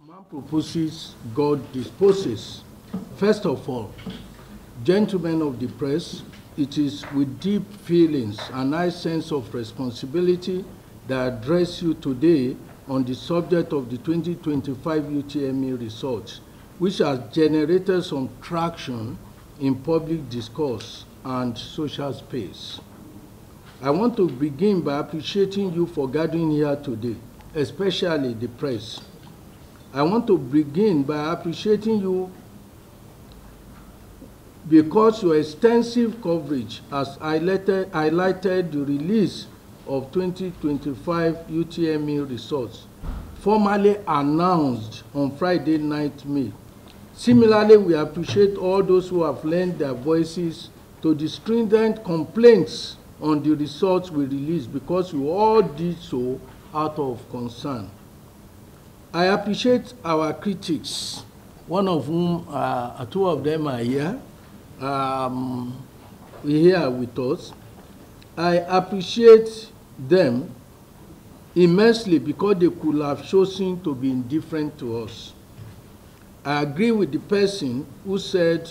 Man proposes, God disposes. First of all, gentlemen of the press, it is with deep feelings and high sense of responsibility that I address you today on the subject of the 2025 UTME results, which has generated some traction in public discourse and social space. I want to begin by appreciating you for gathering here today, especially the press. I want to begin by appreciating you because your extensive coverage has highlighted the release of 2025 UTME results, formally announced on Friday night, May. Similarly, we appreciate all those who have lent their voices to the stringent complaints on the results we released, because you all did so out of concern. I appreciate our critics, one of whom, two of them are here. Here with us. I appreciate them immensely because they could have chosen to be indifferent to us. I agree with the person who said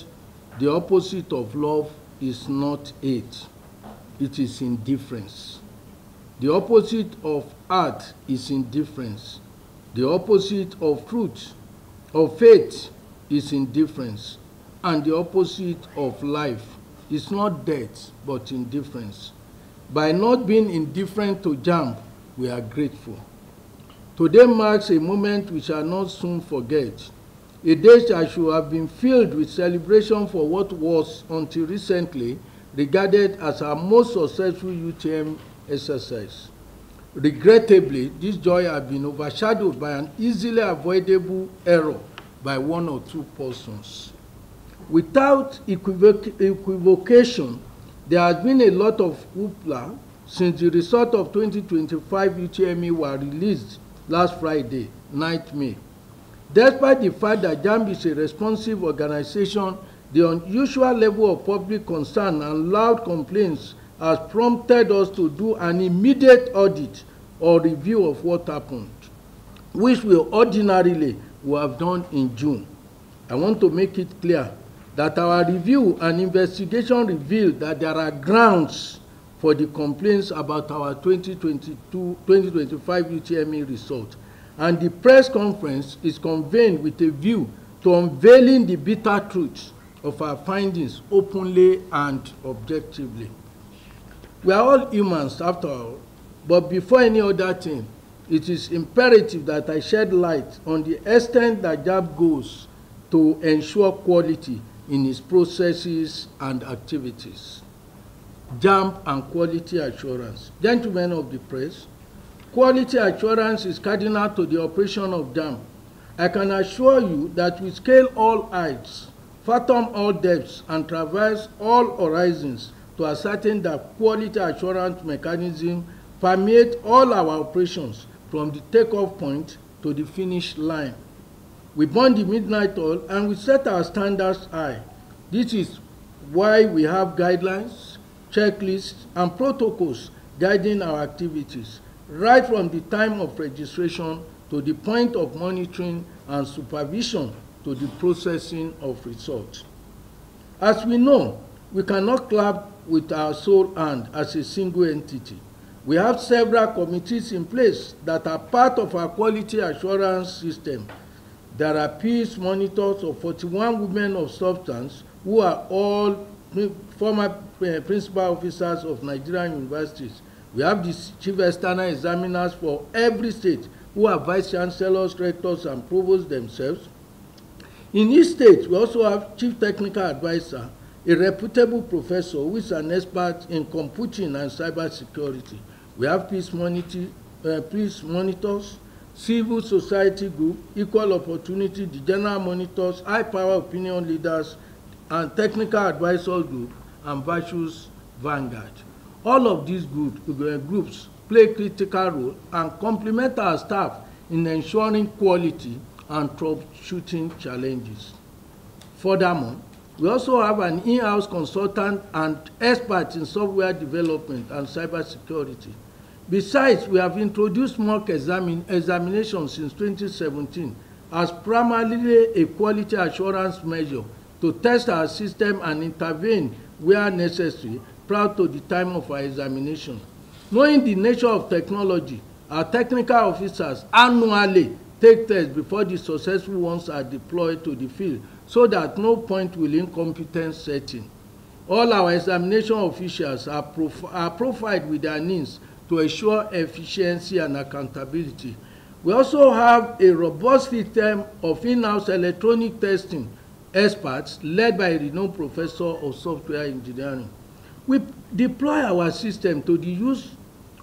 the opposite of love is not hate, it is indifference. The opposite of art is indifference. The opposite of truth, of faith, is indifference. And the opposite of life is not death, but indifference. By not being indifferent to JAMB, we are grateful. Today marks a moment we shall not soon forget, a day that should have been filled with celebration for what was, until recently, regarded as our most successful UTM exercise. Regrettably, this joy has been overshadowed by an easily avoidable error by one or two persons. Without equivocation, there has been a lot of hoopla since the result of 2025 UTME were released last Friday, 9th May. Despite the fact that JAMB is a responsive organization, the unusual level of public concern and loud complaints has prompted us to do an immediate audit or review of what happened, which we ordinarily would have done in June. I want to make it clear that our review and investigation revealed that there are grounds for the complaints about our 2025 UTME result, and the press conference is convened with a view to unveiling the bitter truth of our findings openly and objectively. We are all humans after all, but before any other thing, it is imperative that I shed light on the extent that JAMB goes to ensure quality in its processes and activities. JAMB and quality assurance. Gentlemen of the press, quality assurance is cardinal to the operation of JAMB. I can assure you that we scale all heights, fathom all depths, and traverse all horizons to ascertain that quality assurance mechanism permeate all our operations from the takeoff point to the finish line. We burn the midnight oil and we set our standards high. This is why we have guidelines, checklists, and protocols guiding our activities, right from the time of registration to the point of monitoring and supervision to the processing of results. As we know, we cannot clap with our sole hand as a single entity. We have several committees in place that are part of our quality assurance system. There are peace monitors of 41 women of substance who are all former principal officers of Nigerian universities. We have the chief external examiners for every state who are vice chancellors, rectors, and provosts themselves. In each state, we also have chief technical advisor, a reputable professor who is an expert in computing and cybersecurity. We have peace monitors, civil society group, equal opportunity, the general monitors, high-power opinion leaders, and technical advisor group, and virtues vanguard. All of these groups play a critical role and complement our staff in ensuring quality and troubleshooting challenges. Furthermore, we also have an in-house consultant and expert in software development and cybersecurity. Besides, we have introduced mock examinations since 2017 as primarily a quality assurance measure to test our system and intervene where necessary prior to the time of our examination. Knowing the nature of technology, our technical officers annually take tests before the successful ones are deployed to the field so that no point will incompetence set in. All our examination officials are profiled with their needs to ensure efficiency and accountability. We also have a robust system of in-house electronic testing experts led by a renowned professor of software engineering. We deploy our system to the use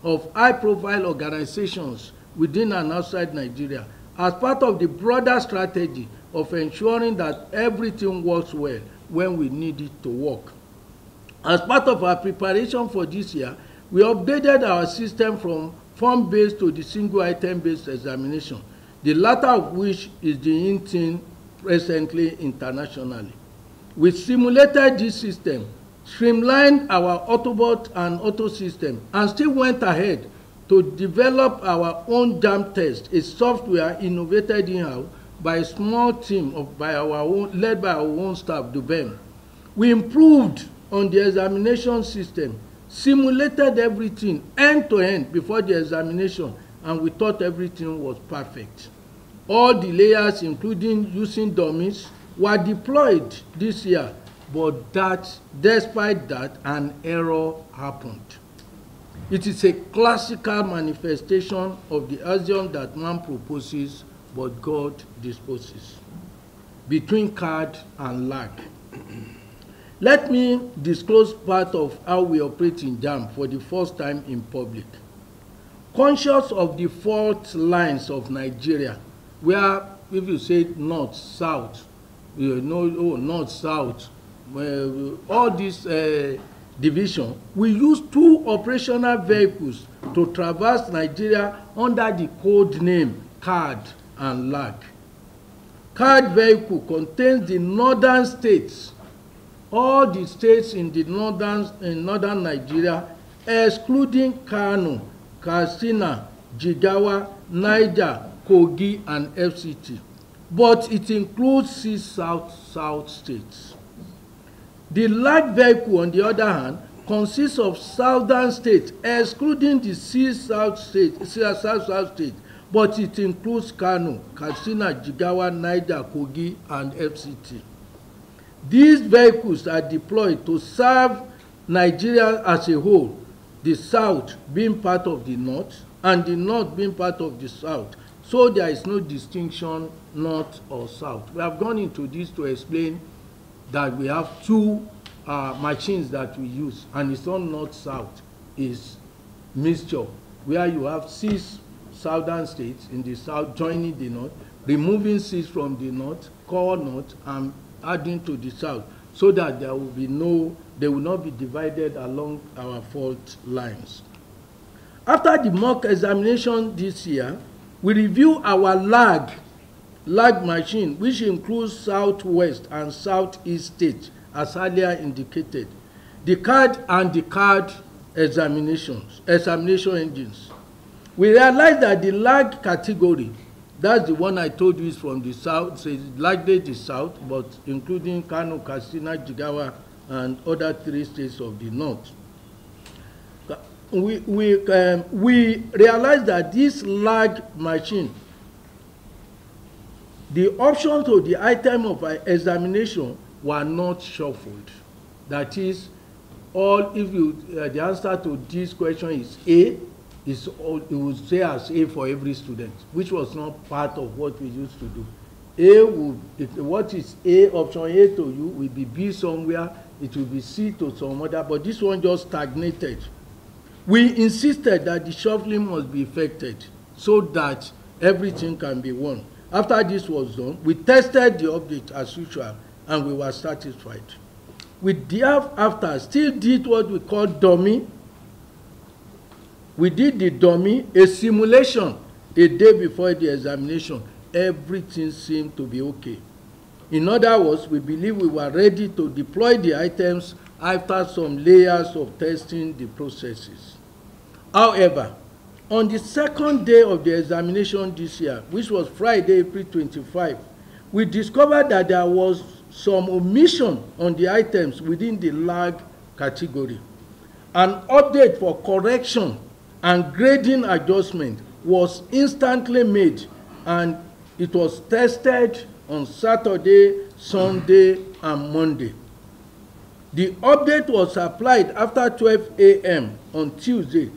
of high-profile organizations within and outside Nigeria as part of the broader strategy of ensuring that everything works well when we need it to work. As part of our preparation for this year, we updated our system from form-based to the single-item-based examination, the latter of which is the in thing presently internationally. We simulated this system, streamlined our Autobot and Auto system, and still went ahead to develop our own JAMB test, a software innovated in-house by a small team led by our own staff, JAMB. We improved on the examination system, simulated everything end-to-end before the examination, and we thought everything was perfect. All the layers, including using dummies, were deployed this year, but despite that, an error happened. It is a classical manifestation of the axiom that man proposes, but God disposes, between card and lag. Let me disclose part of how we operate in JAMB for the first time in public. Conscious of the fault lines of Nigeria, where if you say north, south, you know, north, south, all this division, we use 2 operational vehicles to traverse Nigeria under the code name card and lag. Card vehicle contains the northern states, all the states in the northern Nigeria, excluding Kano, Katsina, Jigawa, Niger, Kogi, and FCT, but it includes 6 south states. The lag vehicle, on the other hand, consists of southern states, excluding the 6 south states, but it includes Kano, Katsina, Jigawa, Niger, Kogi, and FCT. These vehicles are deployed to serve Nigeria as a whole, the south being part of the north and the north being part of the south, so there is no distinction north or south. We have gone into this to explain that we have 2 machines that we use, and it's not north-south, it's mixture, where you have 6 southern states in the south joining the north, removing 6 from the north, core north, and adding to the south, so that they will not be divided along our fault lines. After the mock examination this year, we review our lag machine, which includes southwest and southeast states, as earlier indicated, the card and the card examination engines. We realized that the lag category, that's the one I told you is from the south, so it's likely the south, but including Kano, Katsina, Jigawa, and other 3 states of the north. We realized that this lag machine, the options to the item of our examination were not shuffled. That is, the answer to this question is A, it would say as A for every student, which was not part of what we used to do. What is A, option A to you, will be B somewhere, it will be C to some other, but this one just stagnated. We insisted that the shuffling must be effected so that everything can be won. After this was done, we tested the update as usual, and we were satisfied. We thereafter still did what we call dummy. We did the dummy, a simulation, a day before the examination. Everything seemed to be okay. In other words, we believe we were ready to deploy the items after some layers of testing the processes. However, On the second day of the examination this year, which was Friday, April 25, we discovered that there was some omission on the items within the lag category. An update for correction and grading adjustment was instantly made, and it was tested on Saturday, Sunday, and Monday. The update was applied after 12 a.m. on Tuesday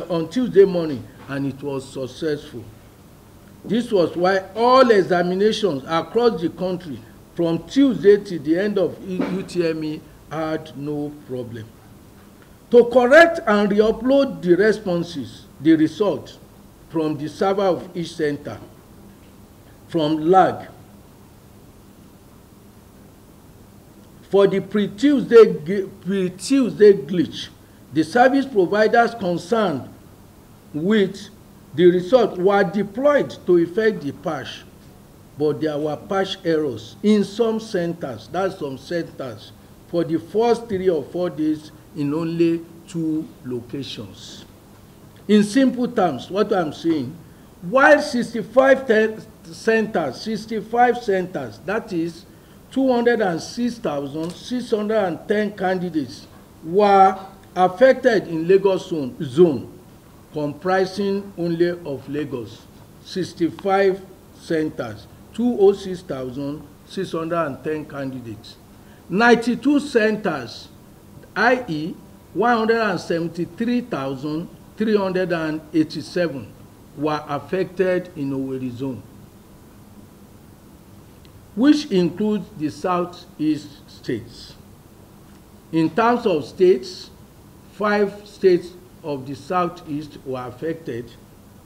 on Tuesday morning, and it was successful. This was why all examinations across the country from Tuesday till the end of UTME had no problem. To correct and re-upload the responses, the results from the server of each center from lag. For the pre-Tuesday glitch, the service providers concerned with the result were deployed to effect the patch, but there were patch errors in some centers, that's some centers, for the first 3 or 4 days in only 2 locations. In simple terms, what I'm saying, while 65 centers, that is 206,610 candidates were affected in Lagos zone, comprising only of Lagos, 65 centers, 206,610 candidates. 92 centers, i.e. 173,387 were affected in Owerri zone, which includes the southeast states. In terms of states, 5 states of the southeast were affected,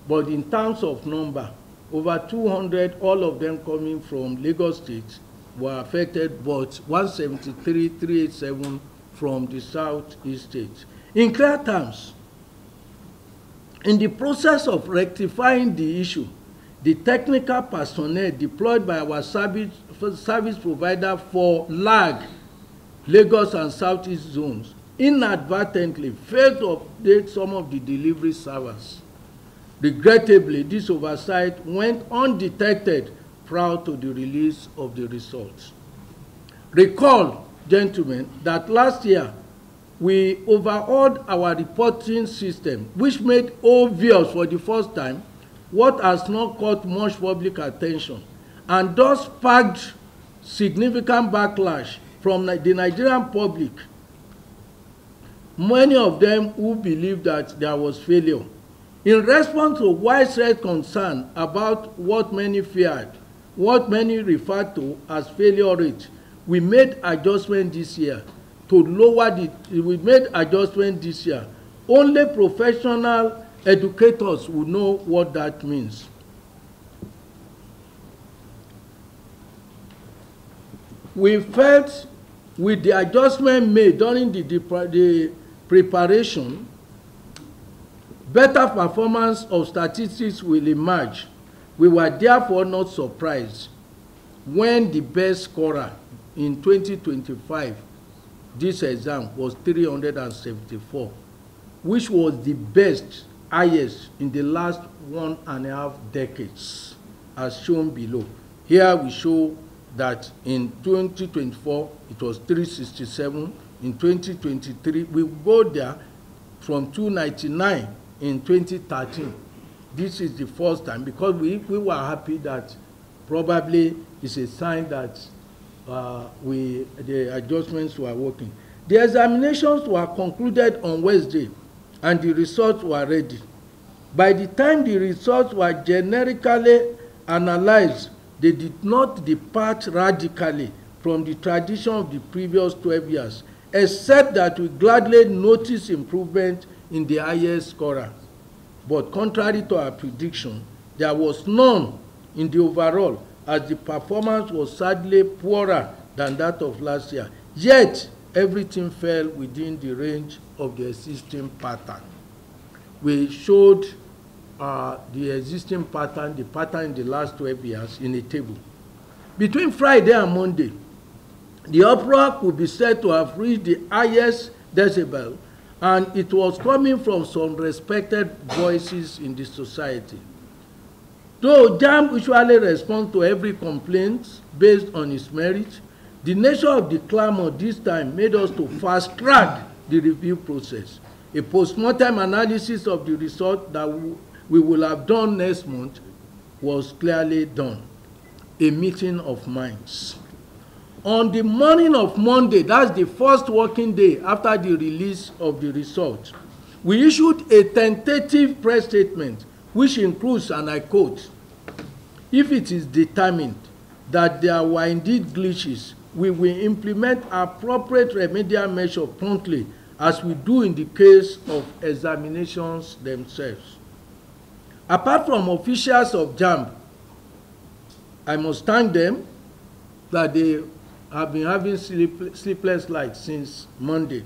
but in terms of number, over 200, all of them coming from Lagos State, were affected, but 173,387 from the southeast states. In clear terms, in the process of rectifying the issue, the technical personnel deployed by our service provider for lag, Lagos and Southeast zones, inadvertently failed to update some of the delivery servers. Regrettably, this oversight went undetected prior to the release of the results. Recall, gentlemen, that last year we overhauled our reporting system, which made obvious for the first time what has not caught much public attention, and thus sparked significant backlash from the Nigerian public, many of them who believed that there was failure. In response to widespread concern about what many feared, what many referred to as failure rate, we made adjustment this year to lower Only professional educators will know what that means. We felt with the adjustment made during the preparation, better performance of statistics will emerge. We were therefore not surprised when the best scorer in 2025, this exam, was 374, which was the best, highest in the last 1.5 decades, as shown below. Here we show that in 2024 it was 367. In 2023 we go there from 299 in 2013. This is the first time, because we were happy that probably it's a sign that the adjustments were working. The examinations were concluded on Wednesday and the results were ready. By the time the results were generically analyzed, they did not depart radically from the tradition of the previous 12 years, except that we gladly noticed improvement in the highest scorer. But contrary to our prediction, there was none in the overall, as the performance was sadly poorer than that of last year. Yet, everything fell within the range of the existing pattern. We showed the existing pattern, the pattern in the last 12 years in a table. Between Friday and Monday, the uproar could be said to have reached the highest decibel and it was coming from some respected voices in the society. Though JAMB usually responds to every complaint based on its merit, the nature of the clamor this time made us to fast-track the review process. A post-mortem analysis of the result that we will have done next month was clearly done. A meeting of minds. On the morning of Monday, that's the first working day after the release of the result, we issued a tentative press statement which includes, and I quote, "If it is determined that there were indeed glitches, we will implement appropriate remedial measures promptly, as we do in the case of examinations themselves." Apart from officials of JAMB, I must thank them that they have been having sleepless nights since Monday.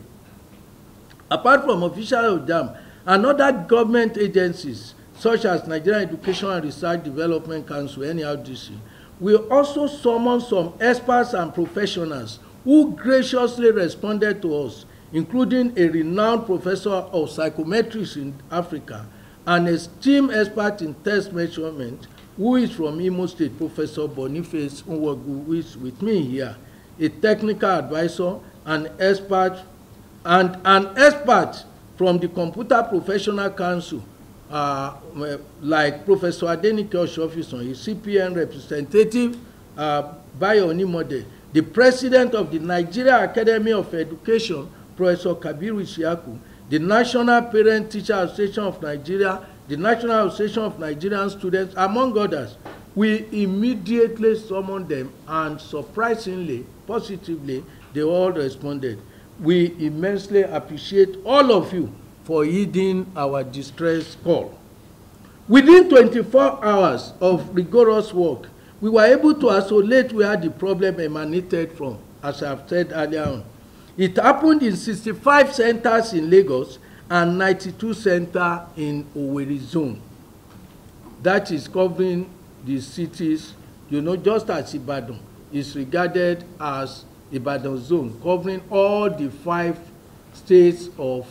Apart from officials of JAMB and other government agencies such as Nigerian Education and Research Development Council, NERDC, we also summoned some experts and professionals who graciously responded to us, including a renowned professor of psychometrics in Africa, an esteemed expert in test measurement, who is from Imo State, Professor Boniface Nwogu, who is with me here, a technical advisor, an expert from the Computer Professional Council, like Professor Adenike Oshofison, a CPN representative, Bayo Onimode, the president of the Nigeria Academy of Education, Professor Kabiru Isiaku, the National Parent-Teacher Association of Nigeria, the National Association of Nigerian Students, among others. We immediately summoned them, and surprisingly, positively, they all responded. We immensely appreciate all of you for heeding our distress call. Within 24 hours of rigorous work, we were able to isolate where the problem emanated from, as I have said earlier on. It happened in 65 centers in Lagos and 92 centers in Owerri zone. That is covering the cities, just as Ibadan is regarded as Ibadan zone, covering all the 5 states of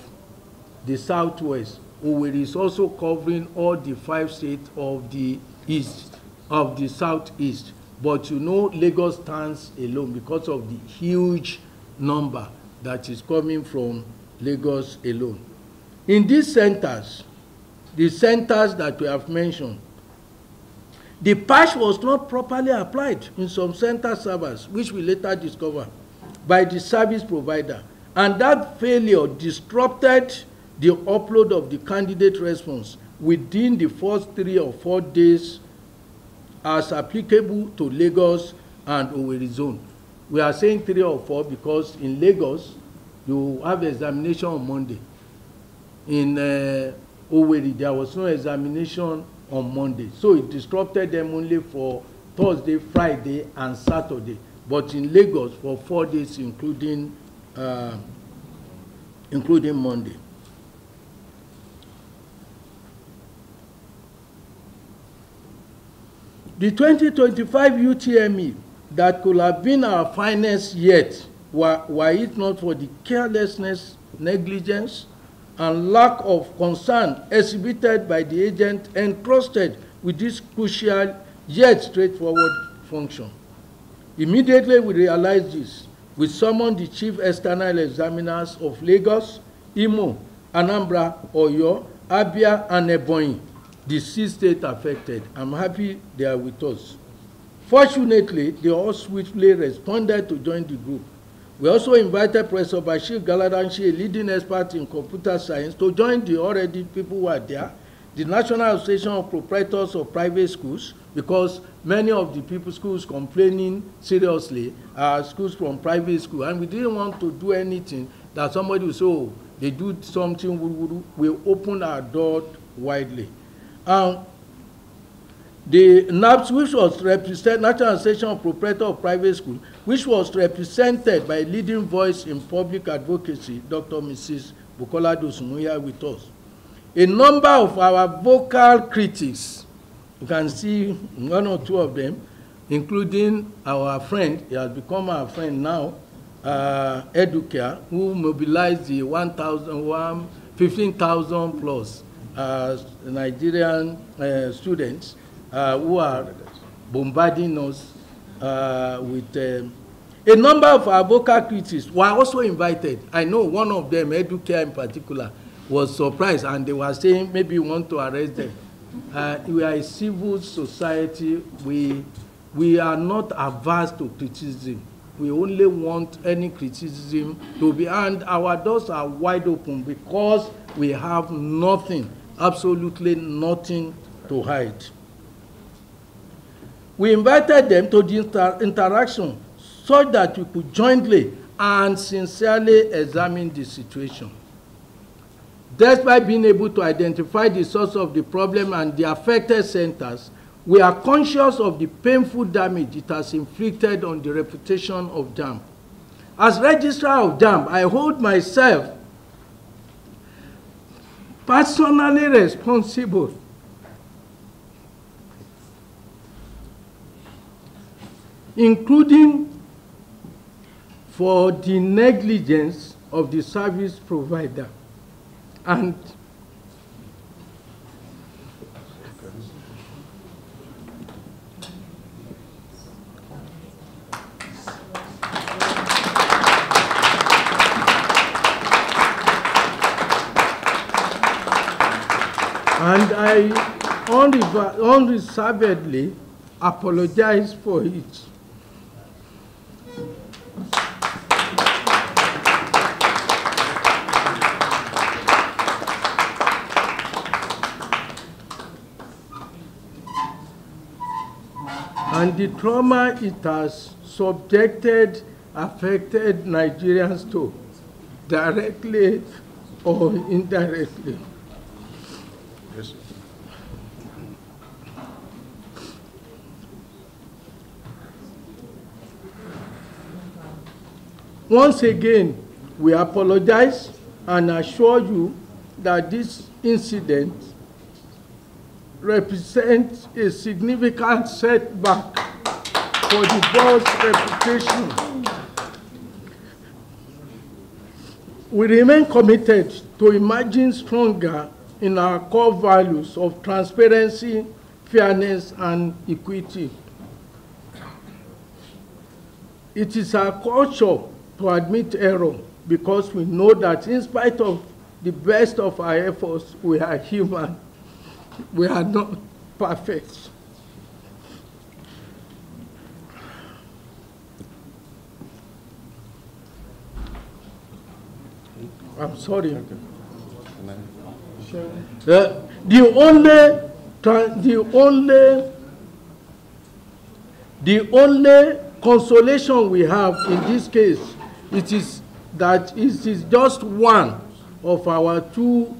the southwest. Owerri is also covering all the 5 states of the east, of the southeast. But Lagos stands alone because of the huge number that is coming from Lagos alone. In these centers, the centers that we have mentioned, the patch was not properly applied in some center servers, which we later discovered, by the service provider. And that failure disrupted the upload of the candidate response within the first 3 or 4 days as applicable to Lagos and Owerri zone. We are saying 3 or 4 because in Lagos, you have examination on Monday. In Owerri, there was no examination on Monday. So it disrupted them only for Thursday, Friday, and Saturday. But in Lagos, for 4 days, including Monday. The 2025 UTME that could have been our finest yet, were it not for the carelessness, negligence, and lack of concern exhibited by the agent entrusted with this crucial yet straightforward function. Immediately we realized this. We summoned the chief external examiners of Lagos, Imo, Anambra, Oyo, Abia, and Ebonyi, the 6 states affected. I'm happy they are with us. Fortunately, they all swiftly responded to join the group. We also invited Professor Bashir Galadanshi, a leading expert in computer science, to join the already people who are there, the National Association of Proprietors of Private Schools, because many of the people schools complaining seriously are schools from private school, and we didn't want to do anything that somebody will say, oh, they do something, we open our door widely. The NAPS, which was represented, National Association of Proprietors of Private School, which was represented by a leading voice in public advocacy, Dr. Mrs. Bukola Dosumuya, with us. A number of our vocal critics, you can see 1 or 2 of them, including our friend, he has become our friend now, Educare, who mobilized the 15,000 plus Nigerian students who are bombarding us with a number of our vocal critics were also invited. I know one of them, Educare in particular, was surprised, and they were saying maybe you want to arrest them. We are a civil society. We are not averse to criticism. We only want any criticism to be, and our doors are wide open because we have nothing, absolutely nothing to hide. We invited them to the interaction so that we could jointly and sincerely examine the situation. Despite being able to identify the source of the problem and the affected centers, we are conscious of the painful damage it has inflicted on the reputation of JAMB. As registrar of JAMB, I hold myself personally responsible including for the negligence of the service provider and I unreservedly apologize for it. And the trauma it has affected Nigerians to, directly or indirectly. Yes. Once again, we apologize and assure you that this incident represents a significant setback for the board's reputation. We remain committed to emerging stronger in our core values of transparency, fairness, and equity. It is our culture to admit error because we know that in spite of the best of our efforts, we are human. We are not perfect. I'm sorry. The only consolation we have in this case, it is that it is just one of our two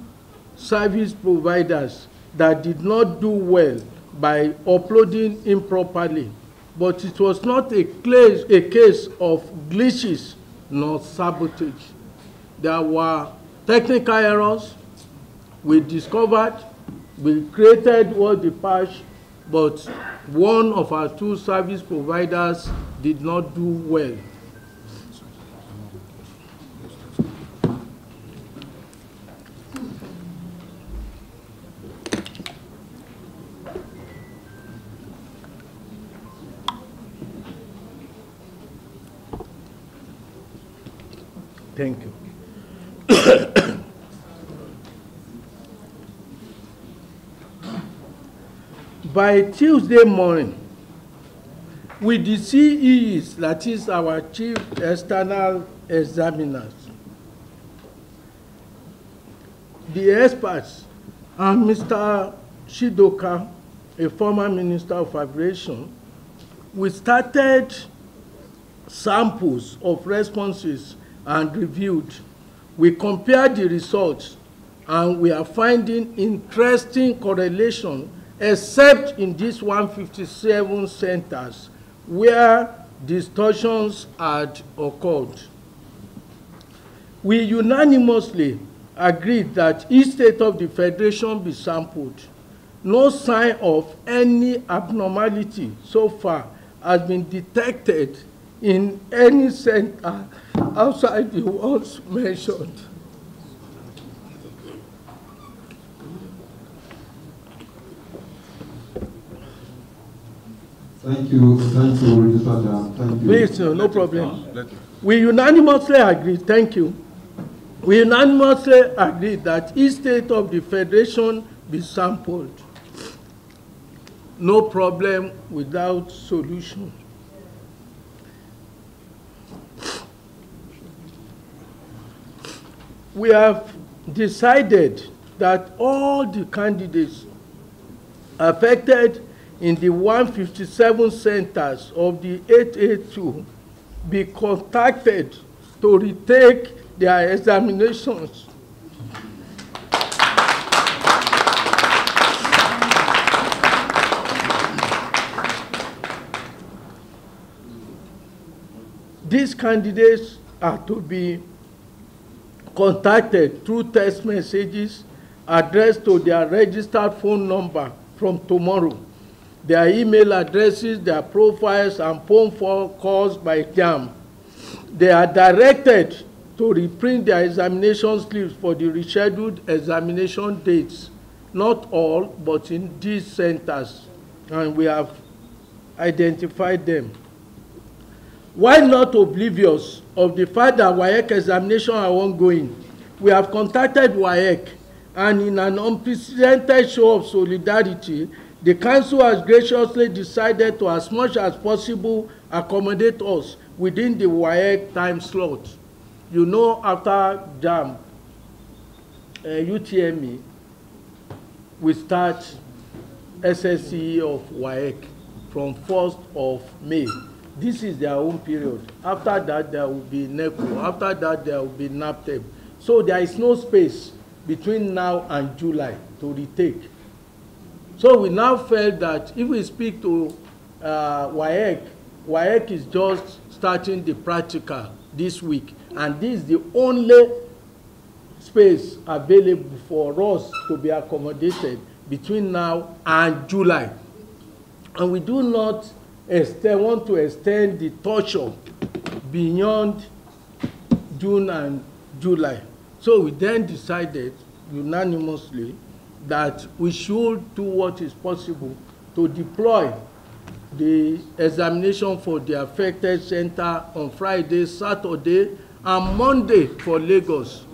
service providers that did not do well by uploading improperly. But it was not a case of glitches nor sabotage. There were technical errors. We discovered, we created what the patch, but one of our two service providers did not do well. Thank you. By Tuesday morning, with the CEs, that is our chief external examiners, the experts, and Mr. Shidoka, a former Minister of Aviation, we started samples of responses and reviewed. We compared the results, and we are finding interesting correlation, except in these 157 centers where distortions had occurred. We unanimously agreed that each state of the Federation be sampled. No sign of any abnormality so far has been detected in any center outside the ones mentioned. Thank you, Registrar JAMB. Thank you. Please, no problem. We unanimously agree, thank you. We unanimously agree that each state of the Federation be sampled. No problem without solution. We have decided that all the candidates affected in the 157 centers of the 882 be contacted to retake their examinations. These candidates are to be contacted through text messages addressed to their registered phone number from tomorrow. Their email addresses, their profiles, and phone calls by JAMB. They are directed to reprint their examination slips for the rescheduled examination dates. Not all, but in these centers, and we have identified them. While not oblivious of the fact that WAEC examinations are ongoing, we have contacted WAEC, and in an unprecedented show of solidarity, the Council has graciously decided to, as much as possible, accommodate us within the WAEC time slot. You know, after JAMB, UTME, we start SSCE of WAEC from 1st of May. This is their own period. After that, there will be NECO. After that, there will be NAPTEP. So there is no space between now and July to retake. So we now felt that if we speak to WAEC, WAEC is just starting the practical this week. And this is the only space available for us to be accommodated between now and July. And we do not want to extend the torture beyond June and July. So we then decided unanimously that we should do what is possible to deploy the examination for the affected center on Friday, Saturday, and Monday for Lagos.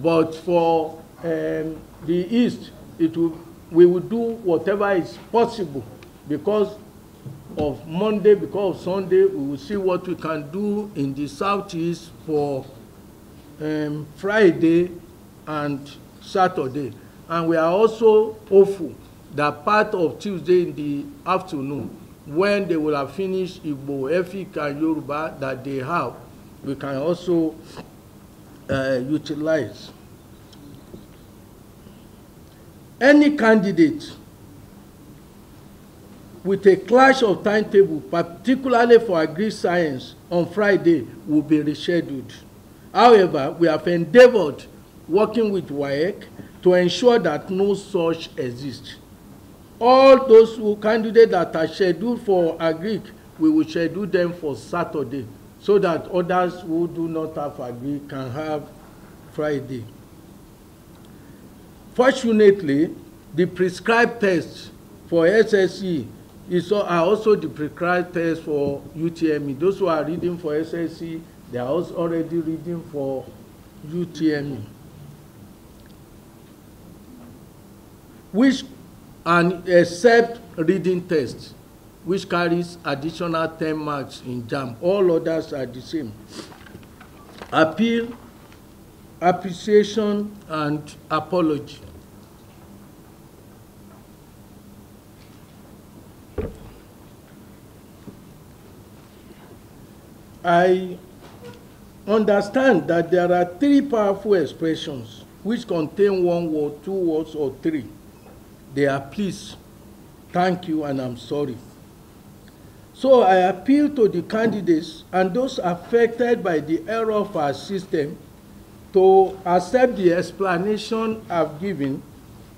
But for the East, we will do whatever is possible because of Monday, because of Sunday. We will see what we can do in the Southeast for Friday and Saturday. And we are also hopeful that part of Tuesday in the afternoon, when they will have finished Igbo, Efik, and Yoruba that they have, we can also utilize. Any candidate with a clash of timetable, particularly for agri-science on Friday, will be rescheduled. However, we have endeavored, working with WAEC, to ensure that no such exists. All those candidates that are scheduled for agri, we will schedule them for Saturday, so that others who do not have agri can have Friday. Fortunately, the prescribed tests for SSE are also the prescribed tests for UTME. Those who are reading for SSE, they are also already reading for UTME. Which, and except reading tests, which carries additional 10 marks in JAMB. All others are the same. Appeal, appreciation, and apology. I understand that there are 3 powerful expressions which contain 1 word, 2 words, or 3. They are please, thank you, and I'm sorry. So I appeal to the candidates and those affected by the error of our system to accept the explanation I've given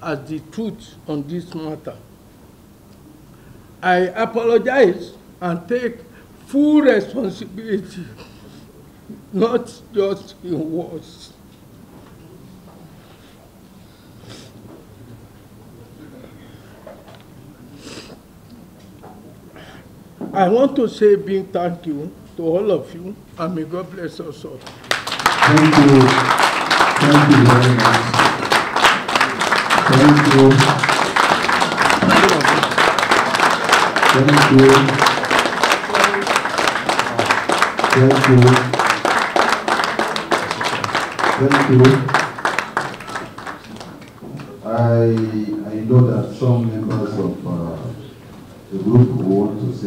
as the truth on this matter. I apologize and take full responsibility, not just in words. I want to say a big thank you to all of you, and may God bless us all. Thank you. Thank you very much. Thank you. Thank you. Thank you. Thank you. I know that some members of the group want to say